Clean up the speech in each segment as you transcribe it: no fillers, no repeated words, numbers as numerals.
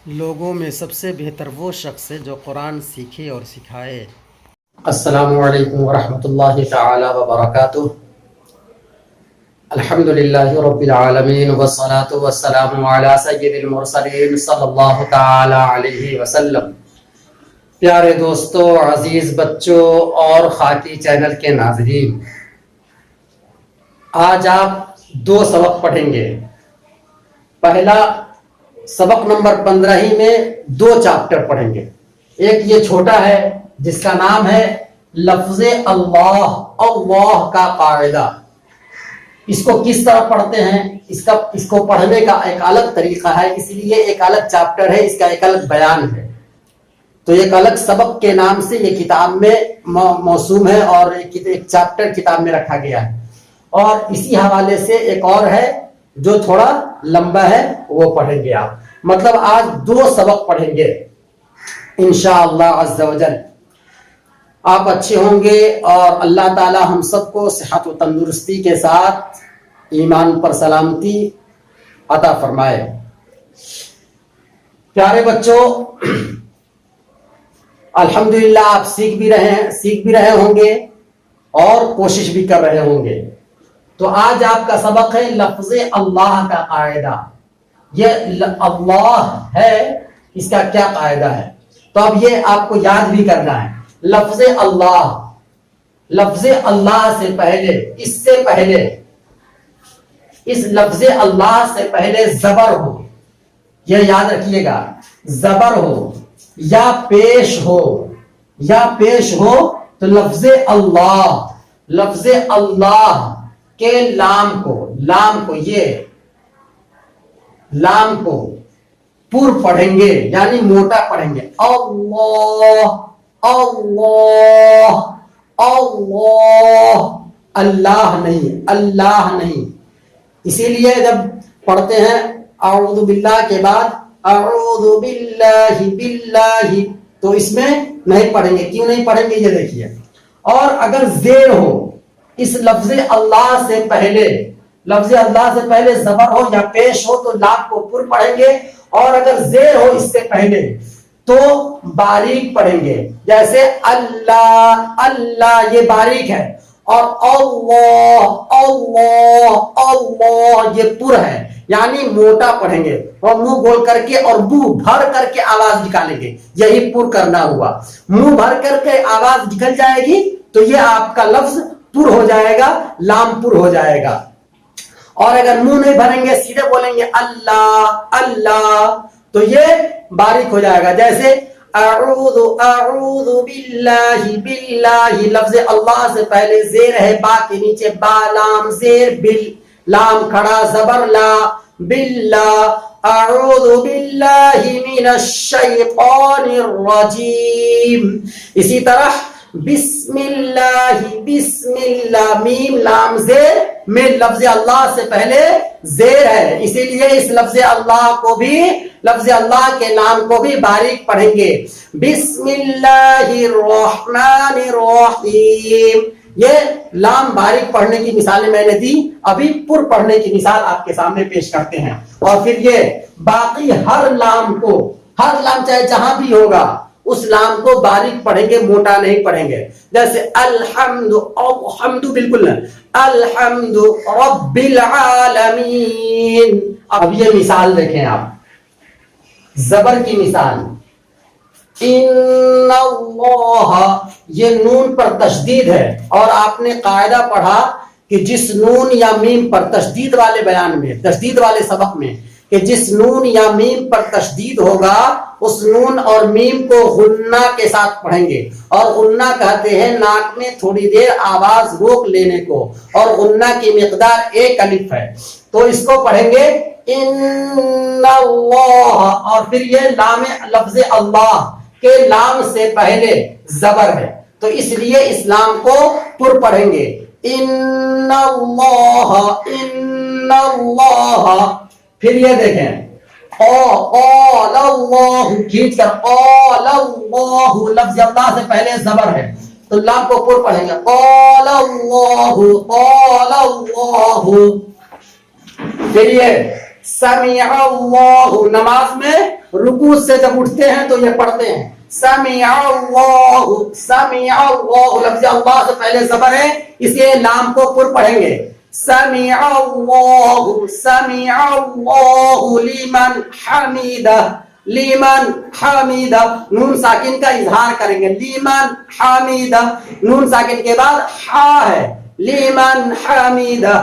لوگوں میں سب سے بہتر وہ شخص ہے جو قرآن سیکھے اور سکھائے۔ السلام علیکم ورحمۃ اللہ تعالی وبرکاتہ۔ الحمد للہ رب العالمین والصلاة والسلام علی سید المرسلین صلی اللہ تعالی علیہ وسلم۔ پیارے دوستو، عزیز بچوں اور خاکی چینل کے ناظرین، آج آپ دو سبق پڑھیں گے۔ پہلا سبق نمبر 15 میں دو چیپٹر پڑھیں گے۔ ایک یہ چھوٹا ہے جس کا نام ہے لفظ اللہ، اللہ کا قاعدہ۔ اس کو کس طرح پڑھتے ہیں، اس کو پڑھنے کا ایک الگ طریقہ ہے، اس لیے ایک الگ چیپٹر ہے، اس کا ایک الگ بیان ہے۔ تو ایک الگ سبق کے نام سے یہ کتاب میں موسوم ہے اور ایک چیپٹر کتاب میں رکھا گیا ہے۔ اور اسی حوالے سے ایک اور ہے جو تھوڑا لمبا ہے، وہ پڑھیں گے آپ۔ مطلب آج دو سبق پڑھیں گے انشاءاللہ عز و جل۔ آپ اچھے ہوں گے اور اللہ تعالی ہم سب کو صحت و تندرستی کے ساتھ ایمان پر سلامتی عطا فرمائے۔ پیارے بچوں، الحمدللہ آپ سیکھ بھی رہے ہوں گے اور کوشش بھی کر رہے ہوں گے۔ تو آج آپ کا سبق ہے لفظ اللہ کا قاعدہ۔ یہ اللہ ہے، اس کا کیا قاعدہ ہے؟ تو اب یہ آپ کو یاد بھی کرنا ہے۔ لفظ اللہ، لفظ اللہ سے پہلے، اس سے پہلے، اس لفظ اللہ سے پہلے زبر ہو، یہ یاد رکھیے گا۔ زبر ہو یا پیش ہو تو لفظ اللہ، لفظ اللہ کے لام کو یہ لام کو پر پڑھیں گے، یعنی موٹا پڑھیں گے۔ اللہ اللہ اللہ، اللہ نہیں، اللہ نہیں۔ اسی لیے جب پڑھتے ہیں اعوذ باللہ کے بعد اعوذ باللہ باللہ، تو اس میں نہیں پڑھیں گے۔ کیوں نہیں پڑھیں گے یہ دیکھیے۔ اور اگر زیر ہو اس لفظ اللہ سے پہلے، لفظ اللہ سے پہلے زبر ہو یا پیش ہو تو لام کو پر پڑھیں گے، اور اگر زیر ہو اس سے پہلے تو باریک پڑھیں گے۔ جیسے اللہ اللہ، یہ باریک ہے، اور اللہ اللہ اللہ یہ پر ہے، یعنی موٹا پڑھیں گے اور منہ گول کر کے اور منہ بھر کر کے آواز نکالیں گے۔ یہی پر کرنا ہوا، منہ بھر کر کے آواز نکل جائے گی تو یہ آپ کا لفظ پر ہو جائے گا، لام پر ہو جائے گا۔ اور اگر منہ نہیں بھریں گے، سیدھے بولیں گے اللہ اللہ، تو یہ باریک ہو جائے گا۔ جیسے اعوذ باللہ باللہ، لفظ اللہ سے پہلے زیر ہے، با کے نیچے با لام زیر، بل لام کھڑا زبر لا، باللہ اعوذ باللہ من الشیطان الرجیم۔ اسی طرح بسم اللہ، بسم اللہ، میم لام زیر میں لفظ اللہ سے پہلے زیر ہے، اسی لیے اس لفظ اللہ کو بھی، لفظ اللہ کے نام کو بھی باریک پڑھیں گے۔ بسم اللہ الرحمن الرحیم، یہ لام باریک پڑھنے کی مثالیں میں نے دی، ابھی پر پڑھنے کی مثال آپ کے سامنے پیش کرتے ہیں۔ اور پھر یہ باقی ہر لام کو، ہر لام چاہے جہاں بھی ہوگا اس لام کو باریک پڑھیں گے، موٹا نہیں پڑھیں گے۔ جیسے الحمد، الحمد بالکل نہیں، الحمد رب العالمین۔ اب یہ مثال دیکھیں آپ، زبر کی مثال، ان اللہ، یہ نون پر تشدید ہے، اور آپ نے قاعدہ پڑھا کہ جس نون یا میم پر تشدید والے بیان میں، تشدید والے سبق میں، کہ جس نون یا میم پر تشدید ہوگا اس نون اور میم کو غنہ کے ساتھ پڑھیں گے۔ اور غنہ کہتے ہیں ناک میں تھوڑی دیر آواز روک لینے کو، اور غنہ کی مقدار 1 الف ہے، تو اس کو پڑھیں گے ان اللہ، اور پھر یہ لام، لفظ اللہ کے لام سے پہلے زبر ہے تو اس لیے اس لام کو پر پڑھیں گے۔ ان اللہ، ان اللہ، پھر یہ دیکھیں قال اللہ، کھینچ کر قال اللہ، لفظ اللہ سے پہلے زبر ہے تو لام کو پر پڑھیں گے، قال اللہ، قال اللہ۔ پھر یہ سمع اللہ، نماز میں رکوع سے جب اٹھتے ہیں تو یہ پڑھتے ہیں سمع اللہ، سمع اللہ، لفظ اللہ سے پہلے زبر ہے اس لیے لام کو پر پڑھیں گے سمع اللہ، سمع اللہ لمن حمیدہ، لیمن حمیدہ، نون ساکن کا اظہار کریں گے لیمن حمیدہ، نون ساکن کے بعد ہا ہے لیمن حمیدہ۔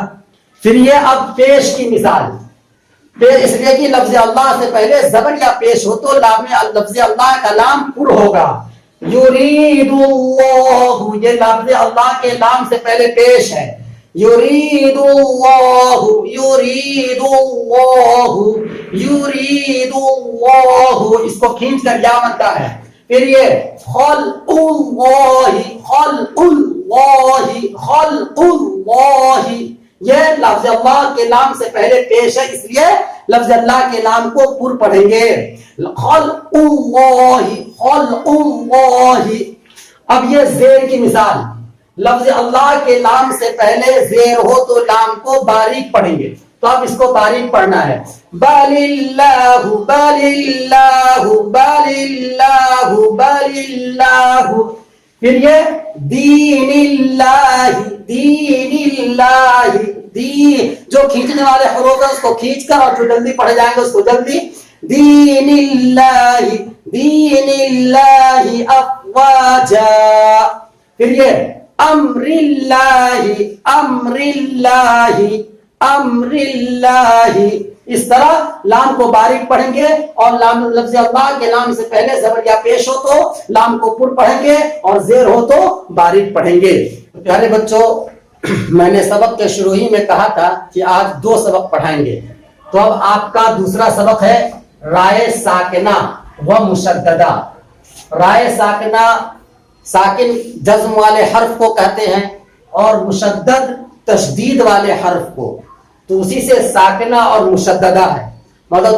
پھر یہ اب پیش کی مثال، اس لیے کہ لفظ اللہ سے پہلے زبر یا پیش ہو تو لفظ اللہ کا لام پر ہوگا یرید اللہ، یہ لفظ اللہ کے لام سے پہلے پیش ہے یرید اللہ، یرید اللہ، یرید اللہ، اس کو کھینچ کر یا بنتا ہے۔ پھر یہ خلق اللہ، خلق اللہ، خلق اللہ، یہ لفظ اللہ کے نام سے پہلے پیش ہے اس لیے لفظ اللہ کے نام کو پر پڑھیں گے خلق اللہ، خلق اللہ۔ اب یہ زیر کی مثال، لفظ اللہ کے نام سے پہلے زیر ہو تو لام کو باریک پڑھیں گے، تو اب اس کو باریک پڑھنا ہے بل اللہ، بل اللہ، بل اللہ، بل اللہ۔ پھر یہ دین اللہ، دین اللہ، دین، جو کھینچنے والے حروف ہیں اس کو کھینچ کر اور جو جلدی پڑھے جائیں گے اس کو جلدی دین اللہ، دین اللہ افواجا۔ پھر یہ امر اللہ، امر اللہ، امر اللہ۔ اس طرح لام کو باریک پڑھیں گے اور لام لفظ اللہ کے نام سے پہلے زبر یا پیش ہو تو لام کو پر پڑھیں گے اور زیر ہو تو باریک پڑھیں گے۔ پیارے بچوں، میں نے سبق کے شروع ہی میں کہا تھا کہ آج 2 سبق پڑھائیں گے، تو اب آپ کا دوسرا سبق ہے رائے ساکنہ و مشددہ۔ رائے ساکنہ ساکن جزم والے حرف کو کہتے ہیں اور مشدد تشدید والے حرف کو، تو اسی سے ساکنہ اور مشددہ ہے، مطلب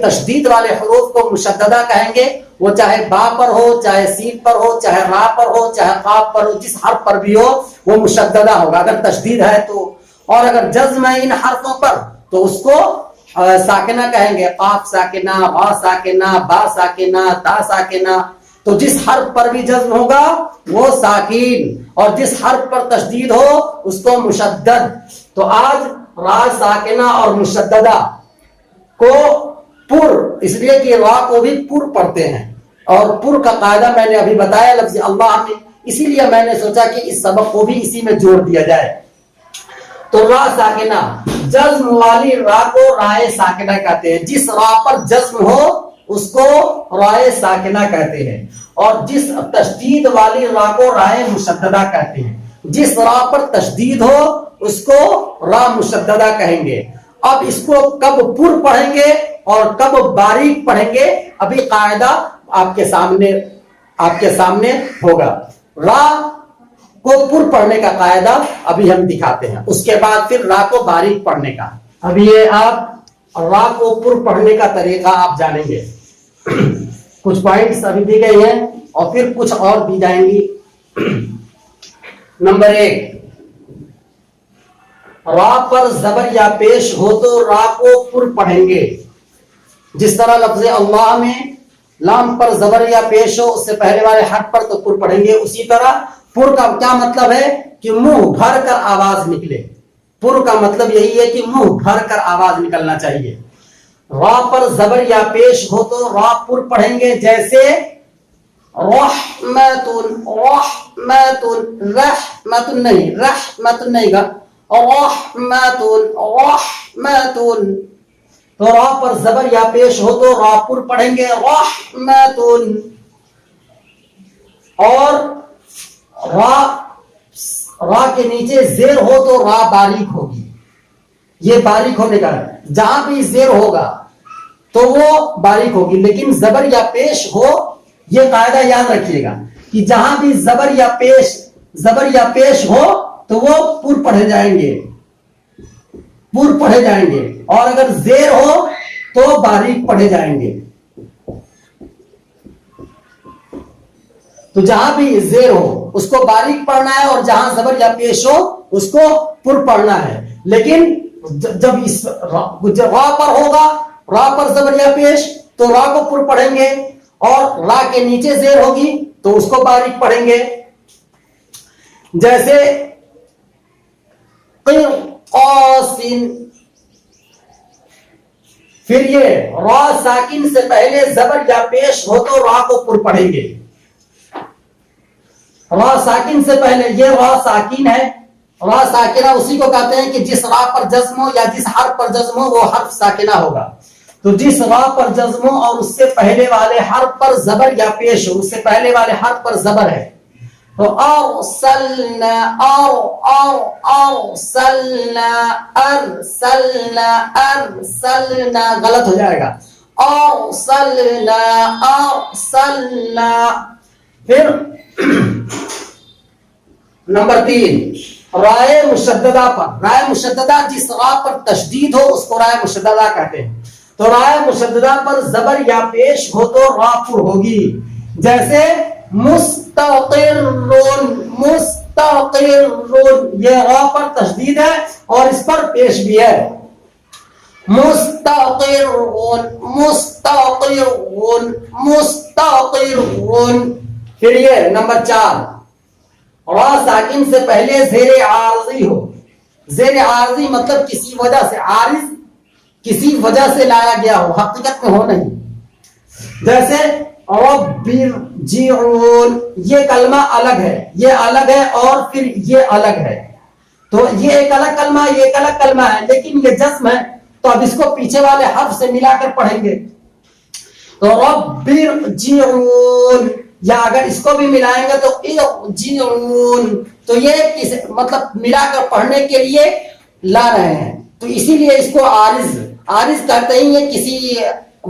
تشدید والے حروف کو مشددہ کہیں گے، وہ چاہے با پر ہو، چاہے سین پر ہو، چاہے را پر ہو، چاہے قاف پر ہو، جس حرف پر بھی ہو وہ مشددہ ہوگا اگر تشدید ہے تو، اور اگر جزم ہے ان حرفوں پر تو اس کو ساکنہ کہیں گے، قاف ساکنہ، غا ساکنہ، با ساکنہ، تا ساکنہ۔ تو جس حرف پر بھی جزم ہوگا وہ ساکین، اور جس حرف پر تشدید ہو اس کو مشدد۔ تو آج را ساکنہ اور مشددہ کو پر، اس لیے کہ را کو بھی پر پڑھتے ہیں، اور پر کا قاعدہ میں نے ابھی بتایا لفظ اللہ میں، اسی لیے میں نے سوچا کہ اس سبق کو بھی اسی میں جوڑ دیا جائے۔ تو را ساکنہ، جزم والی را کو رائے ساکنہ کہتے ہیں، جس را پر جزم ہو اس کو رائے ساکنہ کہتے ہیں، اور جس تشدید والی را کو رائے مشددہ کہتے ہیں، جس را پر تشدید ہو اس کو را مشددہ کہیں گے۔ اب اس کو کب پر پڑھیں گے اور کب باریک پڑھیں گے ابھی قاعدہ آپ کے سامنے ہوگا۔ را کو پر پڑھنے کا قاعدہ ابھی ہم دکھاتے ہیں، اس کے بعد پھر را کو باریک پڑھنے کا۔ اب یہ آپ را کو پر پڑھنے کا طریقہ آپ جانیں گے، کچھ پوائنٹس ابھی دی گئی ہیں اور پھر کچھ اور دی جائیں گی۔ نمبر 1، را پر زبر یا پیش ہو تو را کو پر پڑھیں گے، جس طرح لفظ اللہ میں لام پر زبر یا پیش ہو اس سے پہلے والے حرف پر تو پر پڑھیں گے، اسی طرح پر کا کیا مطلب ہے کہ منہ بھر کر آواز نکلے، پر کا مطلب یہی ہے کہ منہ بھر کر آواز نکلنا چاہیے۔ را پر زبر یا پیش ہو تو را پر پڑھیں گے، جیسے رحمت، رحمت، رحمت نہیں، رحمت نہیں گا، رحمت، رحمت۔ تو را پر زبر یا پیش ہو تو را پر پڑھیں گے رحمت، اور را کے نیچے زیر ہو تو را باریک ہوگی، یہ باریک ہونے کا ہے، جہاں بھی زیر ہوگا تو وہ باریک ہوگی، لیکن زبر یا پیش ہو یہ قاعدہ یاد رکھیے گا کہ جہاں بھی زبر یا پیش ہو تو وہ پر پڑھے جائیں گے، پر پڑھے جائیں گے، اور اگر زیر ہو تو باریک پڑھے جائیں گے۔ تو جہاں بھی زیر ہو اس کو باریک پڑھنا ہے، اور جہاں زبر یا پیش ہو اس کو پر پڑھنا ہے، لیکن جب اس را پر ہوگا، را پر زبر یا پیش تو را کو پر پڑھیں گے، اور را کے نیچے زیر ہوگی تو اس کو باریک پڑھیں گے. جیسے قرقاسن، پھر یہ را ساکن سے پہلے زبر یا پیش ہو تو را کو پر پڑھیں گے. را ساکن سے پہلے یہ را ساکن ہے. را ساکنہ اسی کو کہتے ہیں کہ جس را پر جزم ہو یا جس حرف پر جزم ہو وہ حرف ساکنہ ہوگا. تو جس را پر جزم ہو اور اس سے پہلے والے حرف پر زبر یا پیش ہو، اس سے پہلے والے حرف پر زبر ہے تو ارسلنا، ارسلنا، ارسلنا، ارسلنا غلط ہو جائے گا. ارسلنا، ارسلنا. پھر نمبر 3 رائے مشددہ پر. رائے مشددہ جس را پر تشدید ہو اس کو رائے مشددہ کہتے ہیں. تو رائے مشددہ پر زبر یا پیش ہو تو را پر ہوگی. جیسے مستقرون، مستقرون، یہ را پر تشدید ہے اور اس پر پیش بھی ہے. مستقرون، مستقرون، مستقرون. پھر یہ نمبر 4 را ساکن سے پہلے زیر عارضی ہو. زیر عارضی مطلب کسی وجہ سے، عارض کسی وجہ سے لایا گیا ہو، حقیقت میں ہو نہیں. جیسے رب ارجعون، یہ کلمہ الگ ہے، یہ الگ ہے اور پھر یہ الگ ہے. تو یہ ایک الگ کلمہ ہے، یہ ایک الگ کلمہ ہے، لیکن یہ جزم ہے تو اب اس کو پیچھے والے حرف سے ملا کر پڑھیں گے. تو رب ارجعون، یا اگر اس کو بھی ملائیں گے تو ارجعون، تو یہ مطلب ملا کر پڑھنے کے لیے لا رہے ہیں. تو اسی لیے اس کو عارض کہتے ہیں، یہ کسی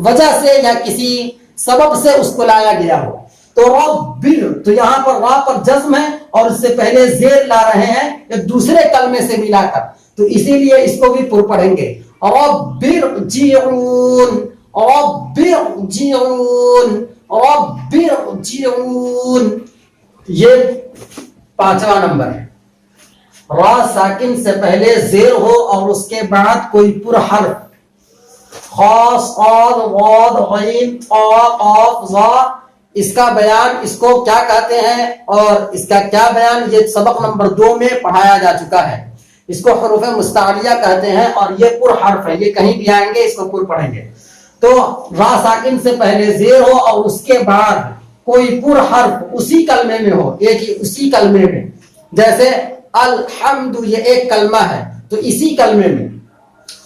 وجہ سے یا کسی سبب سے اس کو لایا گیا ہو. تو ربر، تو یہاں پر را پر جزم ہے اور اس سے پہلے زیر لا رہے ہیں ایک دوسرے کلمے سے ملا کر، تو اسی لیے اس کو بھی پر پڑھیں گے. ربر جیعون، ربر جیعون، ربر جیعون. یہ 5واں نمبر ہے. را ساکن سے پہلے زیر ہو اور اس کے بعد کوئی پر حرف، خاص، قاد، غاد، غین، طا، قاف، ظا. اس کا بیان اس کو کیا کہتے ہیں اور اس کا کیا بیان یہ سبق نمبر 2 میں پڑھایا جا چکا ہے. اس کو حروف مستعلیہ کہتے ہیں اور یہ پر حرف ہے، یہ کہیں بھی آئیں گے اس کو پر پڑھیں گے. تو را ساکن سے پہلے زیر ہو اور اس کے بعد کوئی پر حرف اسی کلمے میں ہو، ایک ہی اسی کلمے میں. جیسے الحمد، یہ ایک کلمہ ہے تو اسی کلمے میں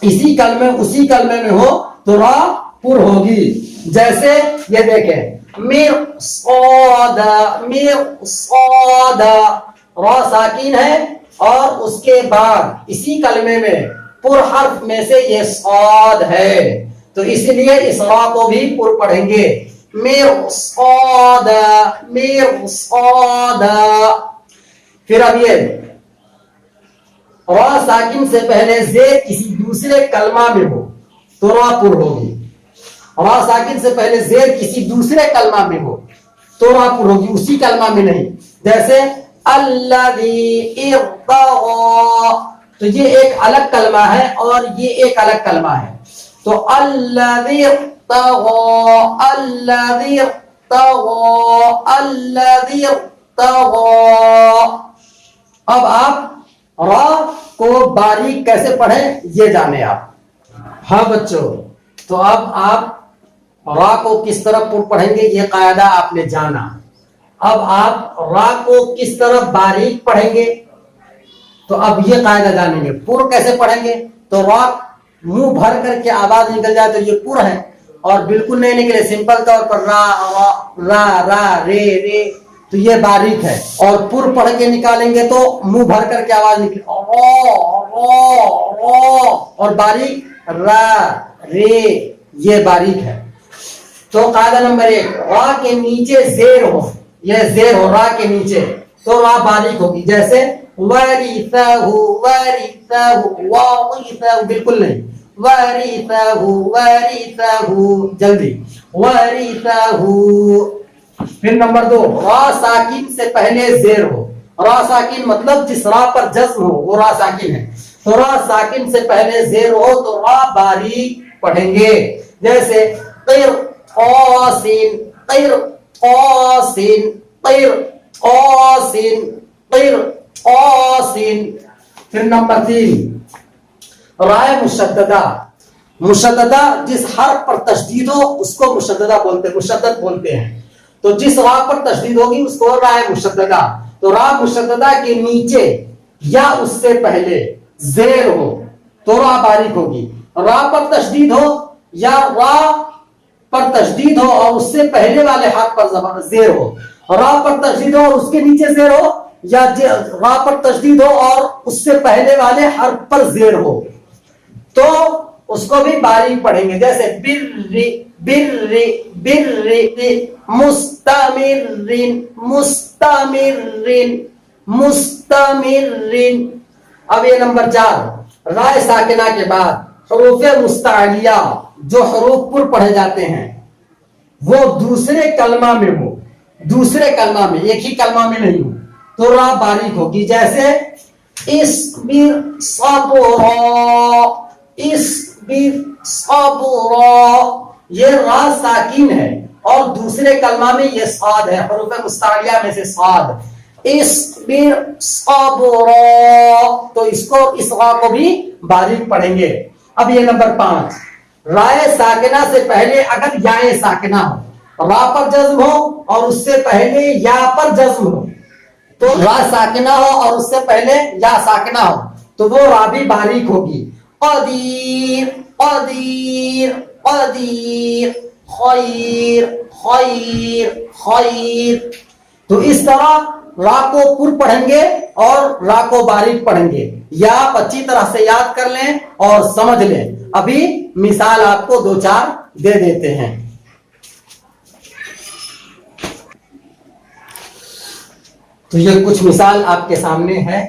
اسی کلمے میں ہو تو را پر ہوگی. جیسے یہ دیکھیں مرصاد، مرصاد، را ساکن ہے اور اس کے بعد اسی کلمے میں پر حرف میں سے یہ صاد ہے تو اس لیے اس را کو بھی پر پڑھیں گے. مرصاد، مرصاد. پھر اب یہ را ساکن سے پہلے زیر کسی دوسرے کلمہ میں ہو تو را پر ہوگی. را ساکن سے پہلے زیر کسی دوسرے کلمہ میں ہو تو را پر ہوگی، اسی کلمہ میں نہیں. جیسے الذی ارتضی، تو یہ ایک الگ کلمہ ہے اور یہ ایک الگ کلمہ ہے. تو الذی ارتضی، الذی ارتضی، الذی ارتضی. اب آپ را کو باریک کیسے پڑھیں یہ جانے آپ. ہاں بچوں، تو اب آپ را کو کس طرح پڑھیں گے یہ قاعدہ آپ نے جانا. اب آپ را کو کس طرح باریک پڑھیں گے تو اب یہ قاعدہ جانیں گے. پر کیسے پڑھیں گے تو را منہ بھر کر کے آواز نکل جائے تو یہ پر ہے، اور بالکل نہیں نکلے سمپل طور پر را را را رے رے تو یہ باریک ہے. اور پر پڑھ کے نکالیں گے تو منہ بھر کر کے آواز نکلے اور باریک را رے، یہ باریک ہے. تو قاعدہ نمبر 1، را کے نیچے زیر ہو، یہ زیر ہو را کے نیچے تو را باریک ہوگی. جیسے ورثہ، ورثہ، ورثہ، بالکل نہیں، ورثہ، ورثہ، جلدی ورثہ. پھر نمبر 2، را ساکن سے پہلے زیر ہو. را ساکن مطلب جس را پر جزم ہو وہ را ساکن ہے. تو را ساکن سے پہلے زیر ہو تو را باریک پڑھیں گے، جیسے قیر قاسین، قیر قاسین، قیر قاسین، قیر قاسین۔ پھر نمبر 3 رائے مشددہ، مشددہ جس حرف پر تشدید ہو اس کو مشددہ بولتے ہیں، مشدد بولتے ہیں، تو جس را پر تشدید ہوگی اس کو رائے مشددہ۔ تو را مشددہ کے نیچے یا اس سے پہلے زیر ہو تو را باریک ہوگی، را پر تشدید ہو یا را پر تشدید ہو اور اس سے پہلے والے حرف پر زیر ہو، را پر تشدید ہو اور اس کے نیچے زیر ہو، یا را پر تشدید ہو اور اس سے پہلے والے حرف پر زیر ہو تو اس کو بھی باریک پڑھیں گے، جیسے بری بری بری، مستمرین مستمرین مستمرین۔ اب یہ نمبر 4 رائے ساکنہ کے بعد حروف مستعلیہ جو حروف پر پڑھے جاتے ہیں وہ دوسرے کلمہ میں ہو، دوسرے کلمہ میں، ایک ہی کلمہ میں نہیں ہو تو را باریک ہوگی، جیسے اصبر صبرا، اصبر صبرا، یہ را ساکن ہے اور دوسرے کلمہ میں یہ صاد ہے، حروف مستعلیہ میں سے صاد، اصبر صبرا، تو اس را کو بھی باریک پڑھیں گے۔ اب یہ نمبر 5 رائے ساکنہ سے پہلے اگر یائے ساکنہ ہو، را پر جزم ہو اور اس سے پہلے یا پر جزم ہو، تو را ساکنہ ہو اور اس سے پہلے یا ساکنہ ہو تو وہ را بھی باریک ہوگی، قدیر قدیر قدیر، خیر خیر خیر۔ تو اس طرح را کو پر پڑھیں گے اور را کو باریک پڑھیں گے، یا آپ اچھی طرح سے یاد کر لیں اور سمجھ لیں۔ ابھی مثال آپ کو 2-4 دے دیتے ہیں۔ تو یہ کچھ مثال آپ کے سامنے ہے۔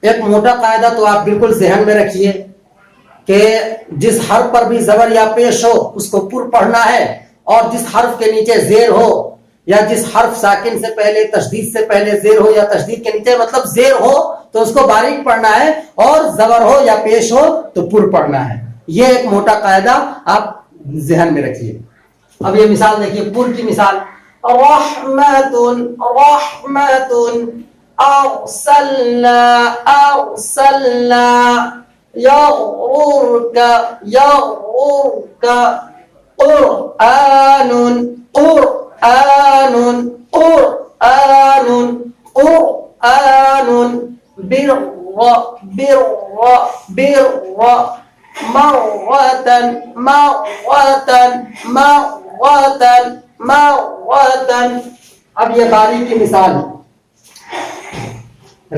ایک موٹا قاعدہ تو آپ بالکل ذہن میں رکھیے کہ جس حرف پر بھی زبر یا پیش ہو اس کو پر پڑھنا ہے، اور جس حرف کے نیچے زیر ہو یا جس حرف ساکن سے پہلے تشدید سے پہلے زیر ہو یا تشدید کے نیچے مطلب زیر ہو تو اس کو باریک پڑھنا ہے، اور زبر ہو یا پیش ہو تو پر پڑھنا ہے۔ یہ ایک موٹا قاعدہ آپ ذہن میں رکھیے۔ اب یہ مثال دیکھیے، پر کی مثال، رحمت رحمت، ارسلنا ارسلنا، یغررک یغررک، قرآن قرآن قرآن قرآن، بر بر بر، مرة مرة مرة مرة۔ اب یہ باری کی مثال،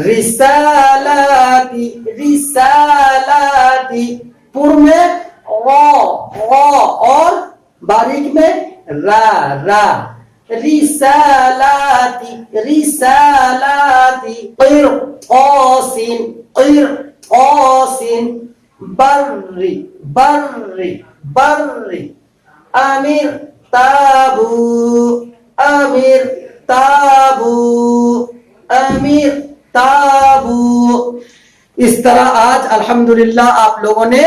رسالاتی رسالاتی، پر میں را را اور باریک میں را را، رسالاتی رسالاتی، قرطاسین قرطاسین، بری بری بری، امیر تابو امیر تابو امیر تابو۔ اس طرح آج الحمدللہ آپ لوگوں نے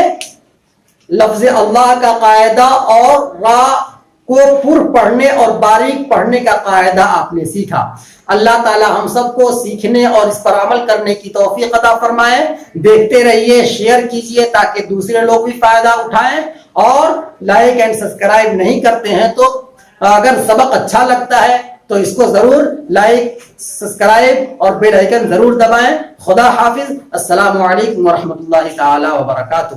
لفظ اللہ کا قاعدہ اور را کو پر پڑھنے اور باریک پڑھنے کا قاعدہ آپ نے سیکھا۔ اللہ تعالی ہم سب کو سیکھنے اور اس پر عمل کرنے کی توفیق عطا فرمائے۔ دیکھتے رہیے، شیئر کیجئے تاکہ دوسرے لوگ بھی فائدہ اٹھائیں، اور لائک اینڈ سبسکرائب نہیں کرتے ہیں تو اگر سبق اچھا لگتا ہے تو اس کو ضرور لائک، سبسکرائب اور بیل آئیکن ضرور دبائیں۔ خدا حافظ، السلام علیکم ورحمۃ اللہ تعالی وبرکاتہ۔